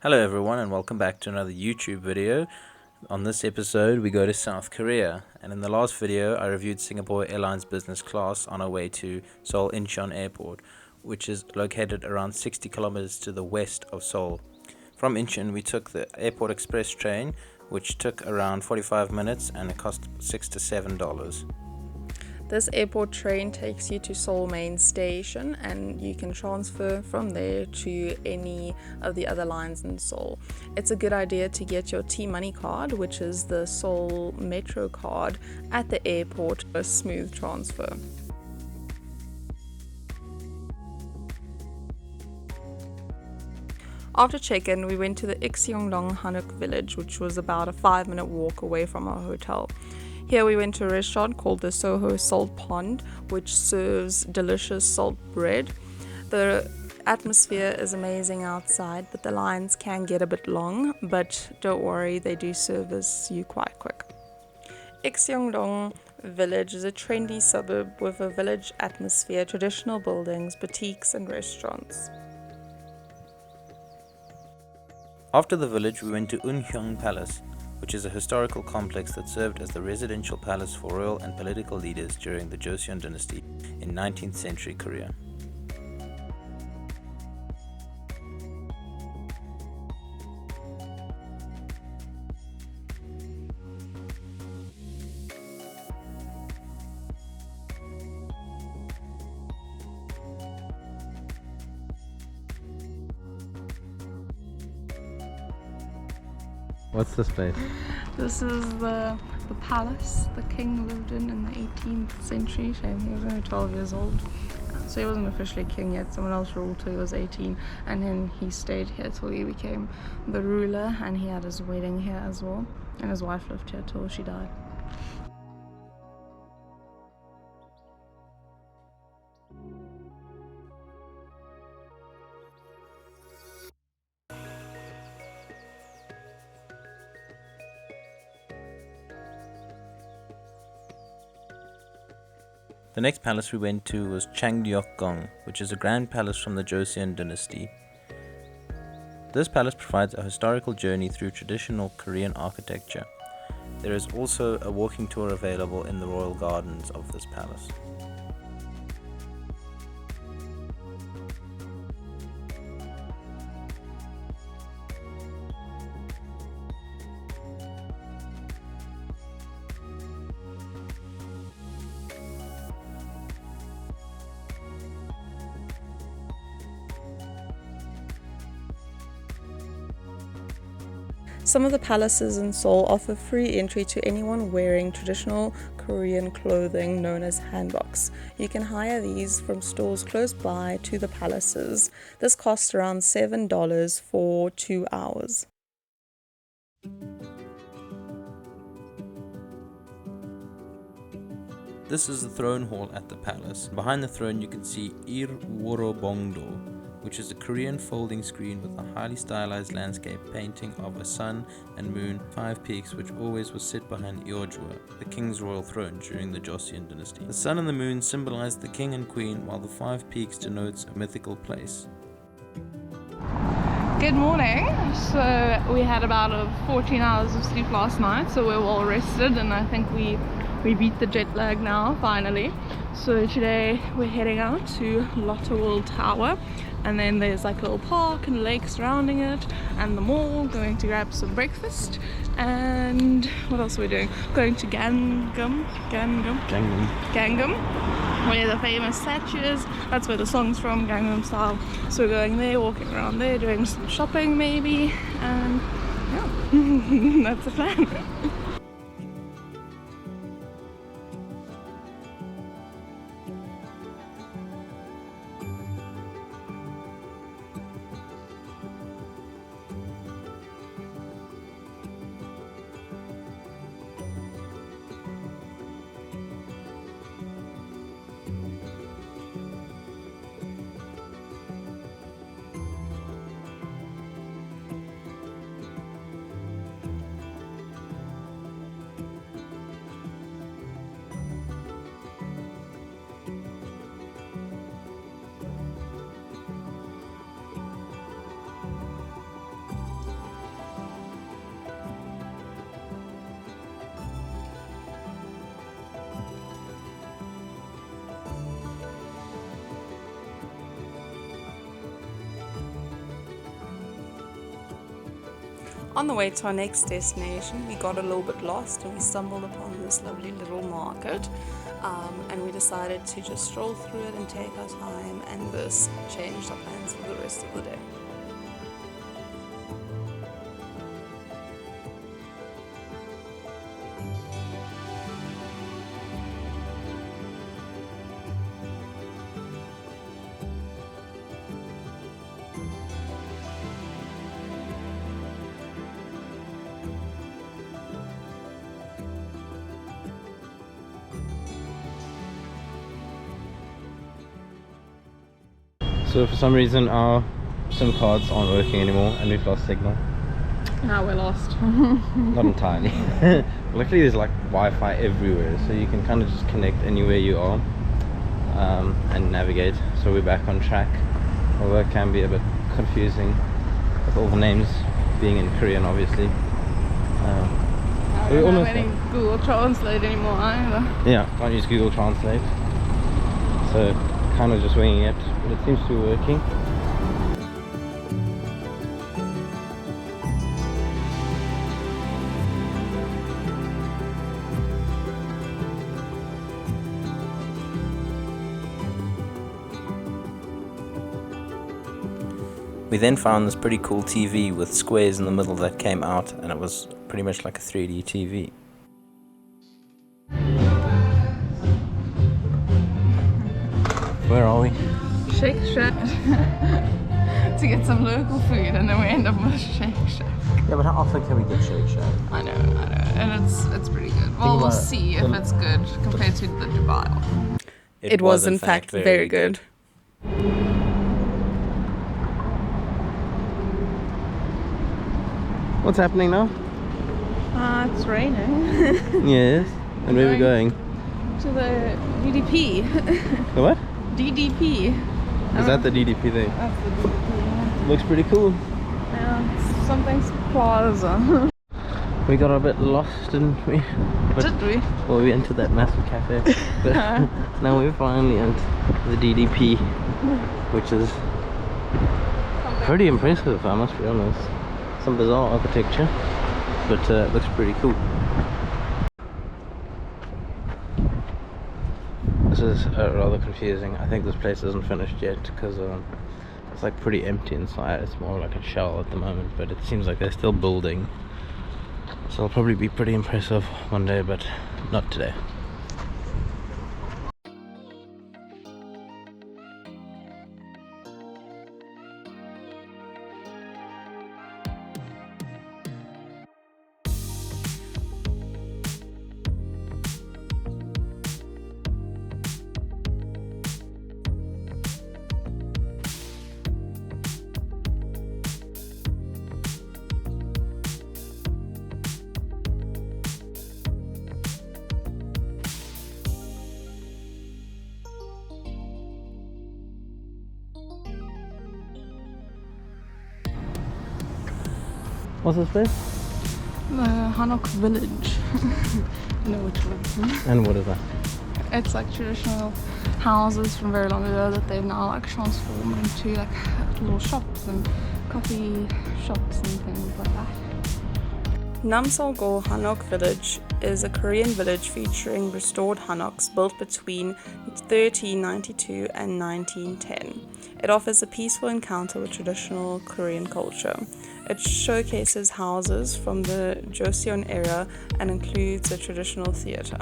Hello everyone and welcome back to another YouTube video. On this episode we go to South Korea, and in the last video I reviewed Singapore Airlines business class on our way to Seoul Incheon Airport, which is located around 60 kilometers to the west of Seoul. From Incheon we took the Airport Express train, which took around 45 minutes and it cost $6 to $7. This airport train takes you to Seoul Main Station, and you can transfer from there to any of the other lines in Seoul. It's a good idea to get your T-Money card, which is the Seoul Metro card, at the airport for a smooth transfer. After check-in, we went to the Ikseongdong Hanok village, which was about a 5-minute walk away from our hotel. Here we went to a restaurant called the Soho Salt Pond, which serves delicious salt bread. The atmosphere is amazing outside, but the lines can get a bit long, but don't worry, they do service you quite quick. Ikseongdong village is a trendy suburb with a village atmosphere, traditional buildings, boutiques and restaurants. After the village we went to Unhyung Palace, which is a historical complex that served as the residential palace for royal and political leaders during the Joseon dynasty in 19th century Korea. What's this place? This is the palace the king lived in the 18th century. Shame, he was only 12 years old. So he wasn't officially king yet, someone else ruled till he was 18, and then he stayed here till he became the ruler, and he had his wedding here as well, and his wife lived here till she died. The next palace we went to was Changdeokgung, which is a grand palace from the Joseon dynasty. This palace provides a historical journey through traditional Korean architecture. There is also a walking tour available in the royal gardens of this palace. Some of the palaces in Seoul offer free entry to anyone wearing traditional Korean clothing known as hanboks. You can hire these from stores close by to the palaces. This costs around $7 for 2 hours. This is the throne hall at the palace. Behind the throne you can see Ir Worobongdo, which is a Korean folding screen with a highly stylized landscape painting of a sun and moon, 5 peaks, which always was set behind Yeojua, the king's royal throne during the Joseon dynasty. The sun and the moon symbolize the king and queen, while the 5 peaks denotes a mythical place. Good morning. So we had about 14 hours of sleep last night, so we're well rested, and I think we beat the jet lag now finally. So today we're heading out to Lotte World Tower, and then there's like a little park and a lake surrounding it, and the mall, going to grab some breakfast. And what else are we doing? Going to Gangnam, where the famous statue is. That's where the song's from, Gangnam Style. So we're going there, walking around there, doing some shopping maybe, and yeah, that's the plan. On the way to our next destination, we got a little bit lost and we stumbled upon this lovely little market. And we decided to just stroll through it and take our time, and this changed our plans for the rest of the day. So for some reason our SIM cards aren't working anymore and we've lost signal. Now we're lost. Not entirely. Luckily there's like Wi-Fi everywhere, so you can kind of just connect anywhere you are and navigate. So we're back on track, although it can be a bit confusing with all the names being in Korean, obviously. I We're don't almost have any there. Google Translate anymore either. Yeah, can't use Google Translate, so kind of just winging it, but it seems to be working. We then found this pretty cool TV with squares in the middle that came out, and it was pretty much like a 3D TV. Where are we? Shake Shack to get some local food, and then we end up with Shake Shack. Yeah, but how often can we get Shake Shack? I know, and it's pretty good. Well, we'll about it. see if it's good compared to the Dubai one. It was in fact very good. What's happening now? It's raining. Yes. And where are we going? To the DDP. The what? DDP. Is that the DDP thing? That's the DDP. Looks pretty cool. Yeah, it's something's plaza. We got a bit lost, didn't we? But, Did we? well, we entered that massive cafe. But now we finally entered the DDP, which is pretty impressive, I must be honest. Some bizarre architecture, but it looks pretty cool. This is rather confusing. I think this place isn't finished yet because it's like pretty empty inside. It's more like a shell at the moment, but it seems like they're still building. So it'll probably be pretty impressive one day, but not today. What's this place? The Hanok village. No, which one? And what is that? It's like traditional houses from very long ago that they've now like transformed into like little shops and coffee shops and things like that. Namsalgor Hanok Village is a Korean village featuring restored hanoks built between 1392 and 1910. It offers a peaceful encounter with traditional Korean culture. It showcases houses from the Joseon era and includes a traditional theatre.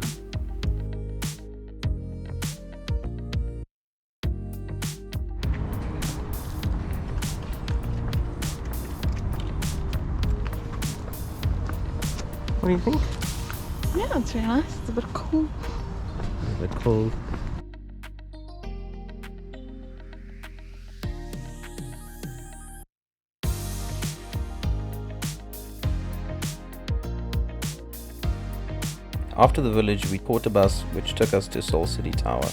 What do you think? Yeah, it's very nice. It's a bit cool. A bit cold. After the village, we caught a bus which took us to Seoul City Tower.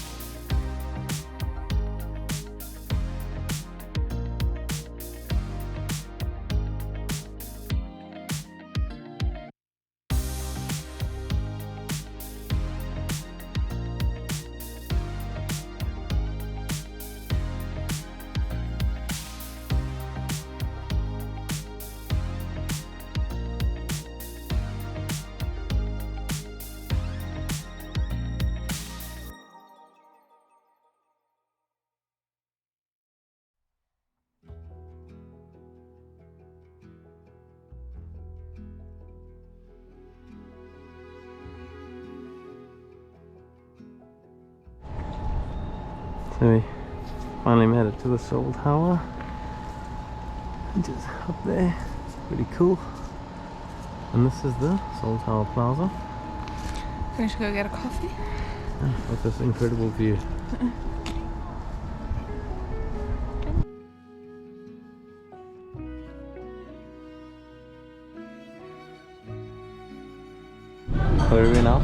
So we finally made it to the SEOUL Tower, which is up there. Pretty cool. And this is the SEOUL Tower Plaza. We should go get a coffee. With this incredible view. Where are we now?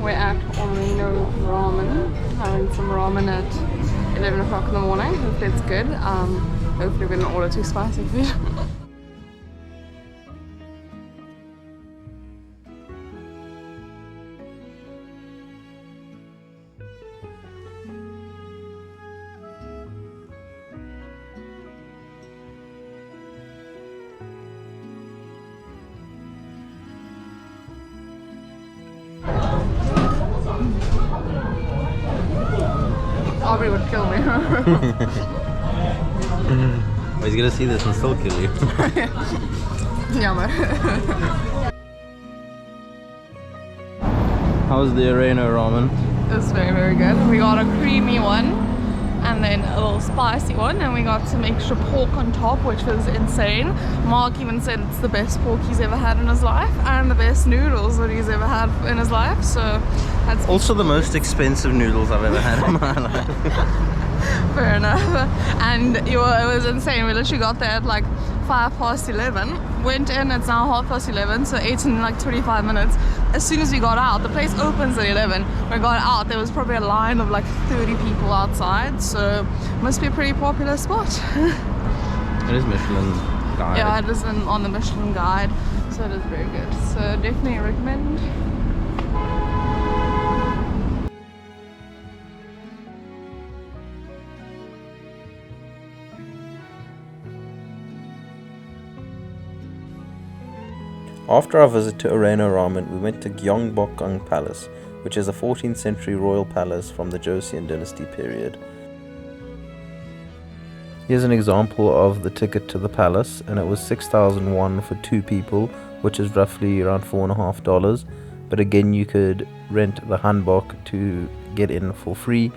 We're at Orino Ramen, having some ramen at 11 o'clock in the morning. Hopefully it's good. Hopefully we didn't order too spicy food. Aubrey would kill me. Oh, he's gonna see this and still kill you. Yeah, but How was the Orino ramen? it was very, very good. We got a creamy one and then a little spicy one, and we got some extra pork on top, which was insane. Mark even said it's the best pork he's ever had in his life and the best noodles that he's ever had in his life, so that's Also the most expensive noodles I've ever had in my life. fair enough. And it was insane. We literally got there at like 11:05. Went in, it's now 11:30, so ate in like 25 minutes. As soon as we got out, the place opens at 11. When we got out, there was probably a line of like 30 people outside, so must be a pretty popular spot. It is Michelin guide. Yeah, it is on the Michelin guide, so it is very good. So definitely recommend. After our visit to Orino Ramen, we went to Gyeongbokgung Palace, which is a 14th century royal palace from the Joseon dynasty period. Here's an example of the ticket to the palace, and it was 6,000 won for 2 people, which is roughly around $4.50. But again, you could rent the hanbok to get in for free.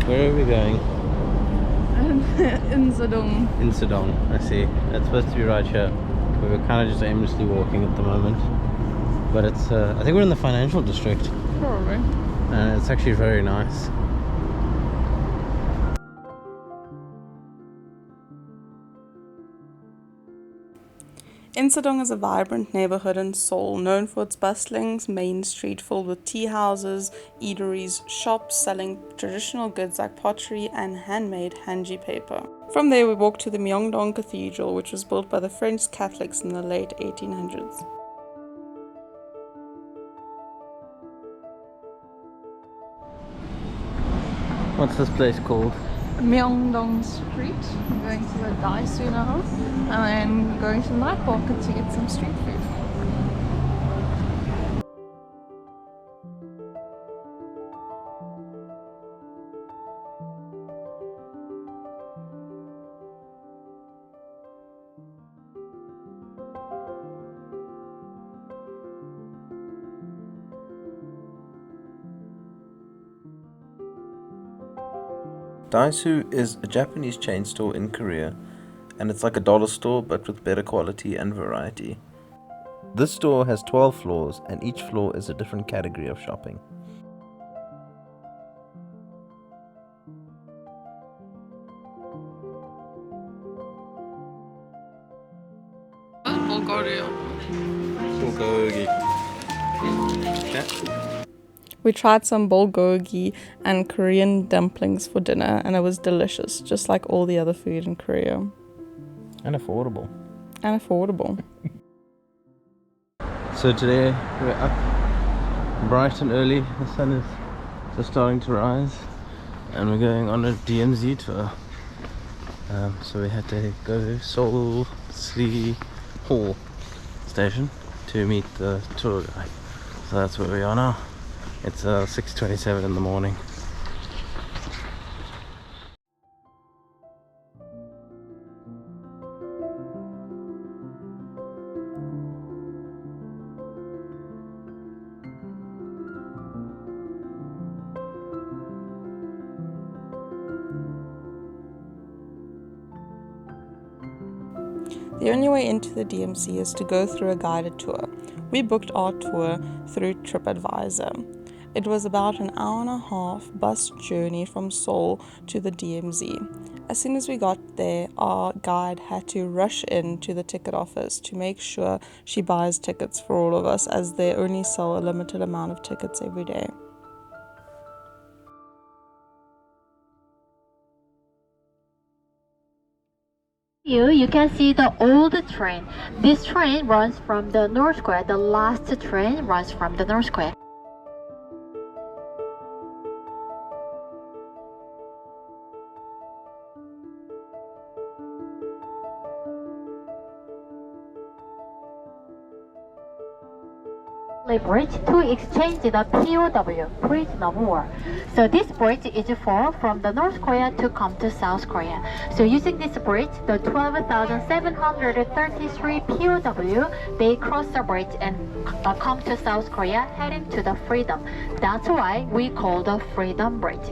Where are we going? In Zedong. In Sedong, I see. It's supposed to be right here. We were kind of just aimlessly walking at the moment. But it's, I think we're in the financial district. Probably. And it's actually very nice. Insadong is a vibrant neighborhood in Seoul, known for its bustling main street filled with tea houses, eateries, shops selling traditional goods like pottery and handmade hanji paper. From there we walked to the Myeongdong Cathedral, which was built by the French Catholics in the late 1800s. What's this place called? Myeongdong Street. I'm going to the Daisu now, and then going to the night market to get some street food. Daisu is a Japanese chain store in Korea, and it's like a dollar store but with better quality and variety. This store has 12 floors, and each floor is a different category of shopping. Bulgaria. We tried some bulgogi and Korean dumplings for dinner, and it was delicious, just like all the other food in Korea. And affordable. And affordable. So today we're up bright and early. The sun is just starting to rise, and we're going on a DMZ tour. So we had to go to Seoul City Hall station to meet the tour guide. So that's where we are now. It's 6:27 in the morning. The only way into the DMZ is to go through a guided tour. We booked our tour through TripAdvisor. It was about an hour and a half bus journey from Seoul to the DMZ. As soon as we got there, our guide had to rush in to the ticket office to make sure she buys tickets for all of us, as they only sell a limited amount of tickets every day. You can see the old train. This train runs from the North Square. The last train runs from the North Square. Bridge to exchange the POW, prisoner of war. So this bridge is from the North Korea to come to South Korea. So using this bridge, the 12,733 POW, they cross the bridge and come to South Korea heading to the freedom. That's why we call the Freedom Bridge.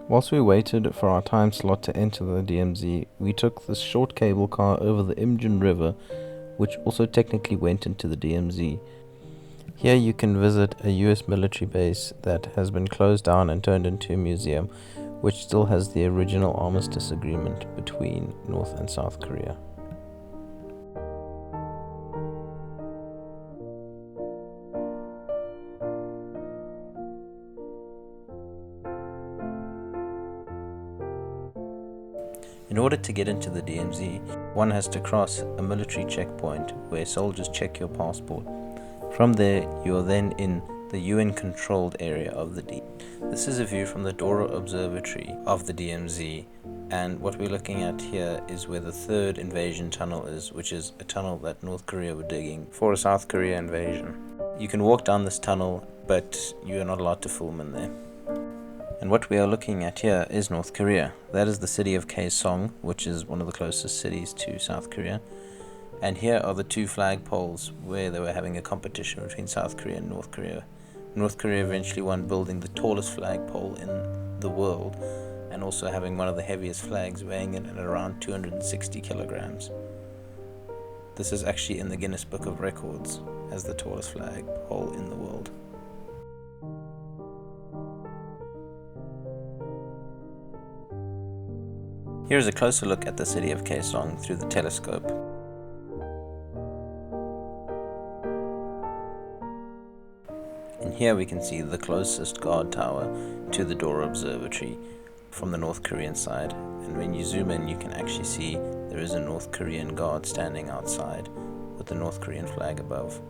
Whilst we waited for our time slot to enter the DMZ, we took this short cable car over the Imjin River, which also technically went into the DMZ. Here you can visit a US military base that has been closed down and turned into a museum, which still has the original armistice agreement between North and South Korea. In order to get into the DMZ, one has to cross a military checkpoint where soldiers check your passport. From there, you are then in the UN-controlled area of the DMZ. This is a view from the Dora Observatory of the DMZ, and what we're looking at here is where the third invasion tunnel is, which is a tunnel that North Korea were digging for a South Korea invasion. You can walk down this tunnel, but you are not allowed to film in there. And what we are looking at here is North Korea. That is the city of Kaesong, which is one of the closest cities to South Korea. And here are the two flagpoles where they were having a competition between South Korea and North Korea. North Korea eventually won, building the tallest flagpole in the world, and also having one of the heaviest flags, weighing in at around 260 kilograms. This is actually in the Guinness Book of Records as the tallest flagpole in the world. Here's a closer look at the city of Kaesong through the telescope. And here we can see the closest guard tower to the Dora Observatory from the North Korean side. And when you zoom in, you can actually see there is a North Korean guard standing outside with the North Korean flag above.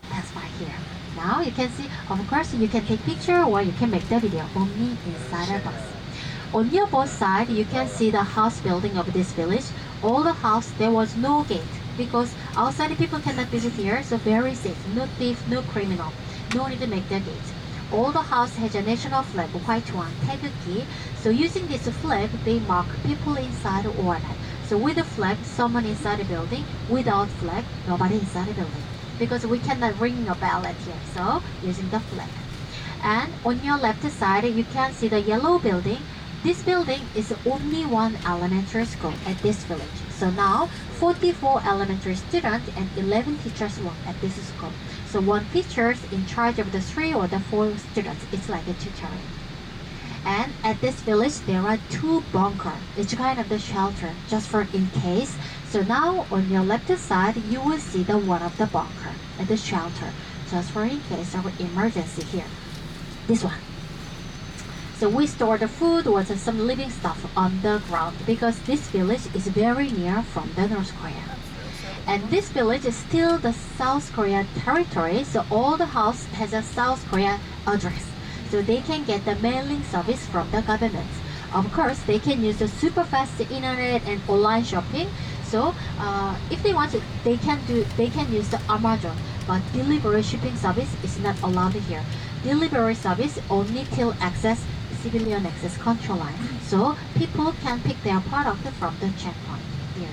That's right here. Now you can see, of course, you can take picture or you can make the video only inside a bus. On your both side, you can see the house building of this village. All the house, there was no gate because outside people cannot visit here, so very safe. No thief, no criminal. No need to make the gate. All the house has a national flag, white one, 태극기. So using this flag, they mark people inside or not. So with the flag, someone inside the building. Without flag, nobody inside the building. Because we cannot ring a bell at here, so using the flag. And on your left side, you can see the yellow building. This building is only one elementary school at this village. So now, 44 elementary students and 11 teachers work at this school. So one teacher is in charge of the 3 or the 4 students. It's like a tutoring. And at this village, there are 2 bunkers. It's kind of the shelter, just for in case. So now, on your left side, you will see the one of the bunker at the shelter, just for in case of emergency here. This one. So we store the food or some living stuff on the ground because this village is very near from the North Korea. And this village is still the South Korea territory, so all the house has a South Korea address. So they can get the mailing service from the government. Of course, they can use the super fast internet and online shopping. So if they want to, they can use the Amazon, but delivery shipping service is not allowed here. Delivery service only till access civilian access control line. So people can pick their product from the checkpoint here.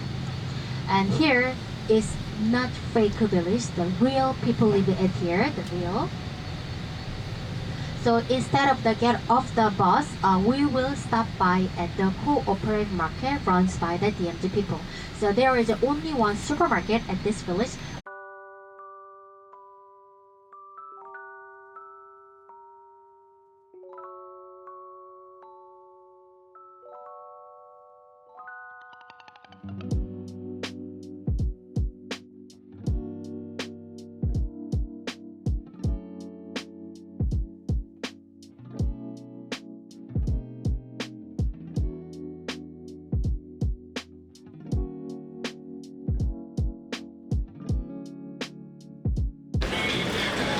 And here is not fake village, the real people live at here, the real. So instead of the get off the bus, we will stop by at the cooperative market runs by the DMZ people. So there is only one supermarket at this village.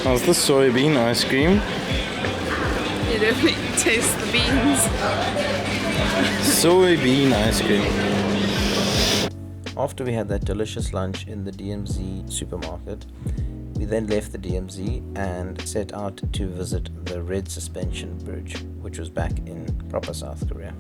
How's the soybean ice cream? You definitely taste the beans. Soybean ice cream. After we had that delicious lunch in the DMZ supermarket, we then left the DMZ and set out to visit the Red Suspension Bridge, which was back in proper South Korea.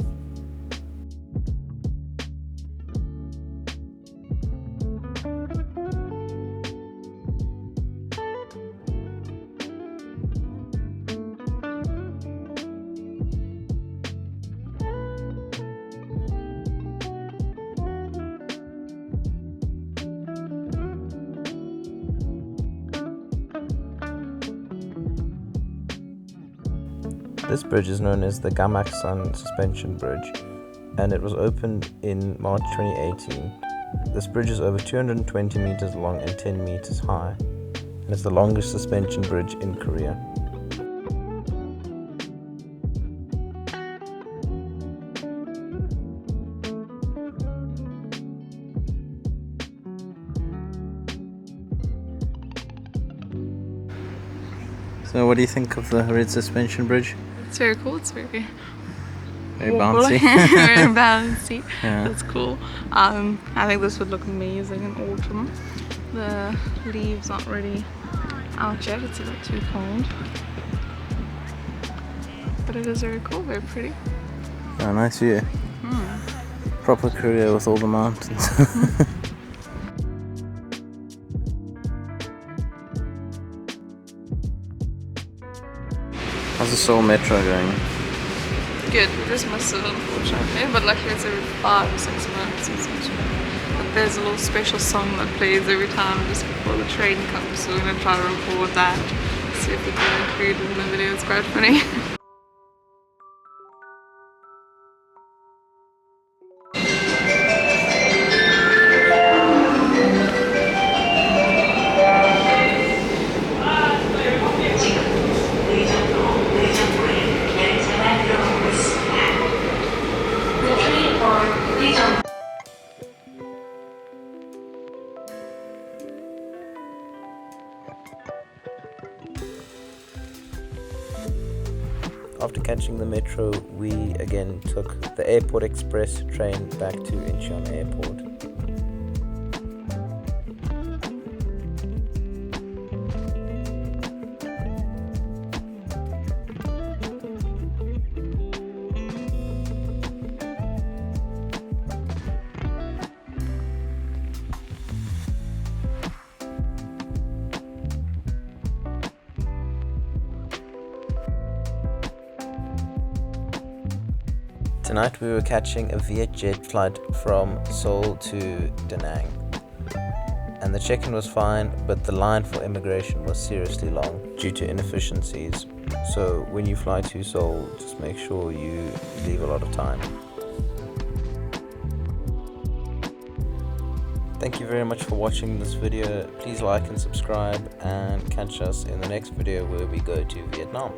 This bridge is known as the Gamaksan Suspension Bridge, and it was opened in March 2018. This bridge is over 220 meters long and 10 meters high, and it's the longest suspension bridge in Korea. So what do you think of the Red Suspension Bridge? It's very cool. It's very bouncy. very bouncy. Yeah. That's cool. I think this would look amazing in autumn. The leaves aren't really out yet. It's a bit too cold. But it is very cool. Very pretty. Oh, nice view. Proper Korea with all the mountains. How's the Seoul Metro going? Good. We just missed it, unfortunately. But luckily it's every 5 or 6 months. But there's a little special song that plays every time just before the train comes. So we're going to try to record that. See if we can include it in the video. It's quite funny. catching the metro, we again took the Airport Express train back to Incheon Airport. Tonight we were catching a Vietjet flight from Seoul to Da Nang, and the check-in was fine, but the line for immigration was seriously long due to inefficiencies. So when you fly to Seoul, just make sure you leave a lot of time. Thank you very much for watching this video. Please like and subscribe, and catch us in the next video where we go to Vietnam.